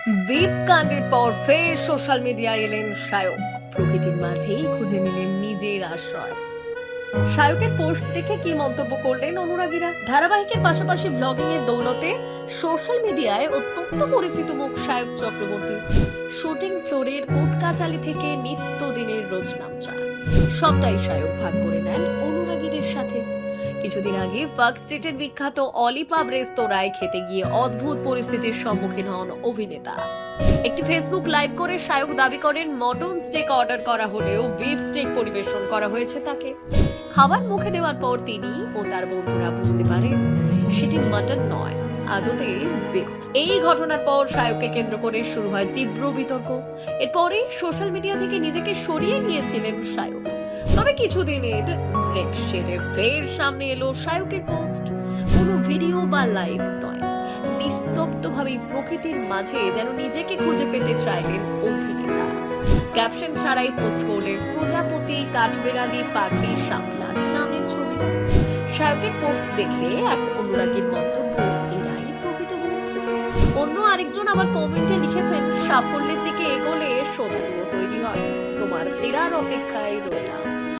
Beep কাণ্ডের পর ফের সোশ্যাল মিডিয়ায় এলেন সায়ক। প্রকৃতির মাঝেই খুঁজে নিলেন নিজের আশ্রয়। সায়কের পোস্ট দেখে কি মন্তব্য করলেন অনুরাগীরা? ধারাবাহিকের পাশাপাশি ব্লগিং এর দৌলতে সোশ্যাল মিডিয়ায় অত্যন্ত পরিচিত মুখ সায়ক চক্রবর্তী। শুটিং ফ্লোরের কোটকাচালি থেকে নিত্যদিনের রোজনামচা সবটাই সায়ক ভাগ করে নেন অনুরাগীদের সাথে। কিছুদিন আগে পার্ক স্ট্রিটের বিখ্যাত অলিপাব রেস্তোরাঁয় খেতে গিয়ে অদ্ভুত পরিস্থিতির সম্মুখীন হন অভিনেতা। একটি ফেসবুক লাইভ করে সায়ক দাবি করেন মটন স্টেক অর্ডার করা হলেও বিফ স্টেক পরিবেশন করা হয়েছে তাকে। খাবার মুখে দেওয়ার পর তিনি ও তার বন্ধুরা বুঝতে পারেন সেটি মটন নয়, আদতে বিফ। এই ঘটনার পর সায়ককে কেন্দ্র করে শুরু হয় তীব্র বিতর্ক। এরপরে সোশ্যাল মিডিয়া থেকে নিজেকে সরিয়ে নিয়েছিলেন সায়ক। তবে কিছুদিনের ব্রেক সেরে ফের সামনে এলো সায়কের পোস্ট। কোনো ভিডিও বা লাইভ নয়, নিস্তব্ধভাবেই প্রকৃতির মাঝে যেন নিজেকে খুঁজে পেতে চাইলেন অভিনেতা। ক্যাপশন ছাড়াই পোস্ট করলেন প্রজাপতি, কাঠবেড়ালি, পাখি, শাপলা, চাঁদের ছবি। সায়কের পোস্ট দেখে এক অনুরাগীর মন্তব্য, এরাই প্রকৃত বন্ধু। অন্য আরেকজন আবার কমেন্টে লিখেছেন, সাফল্যের দিকে এগোলে শত্রুও তৈরি হয়, তোমার ফেরার অপেক্ষায় রইলাম।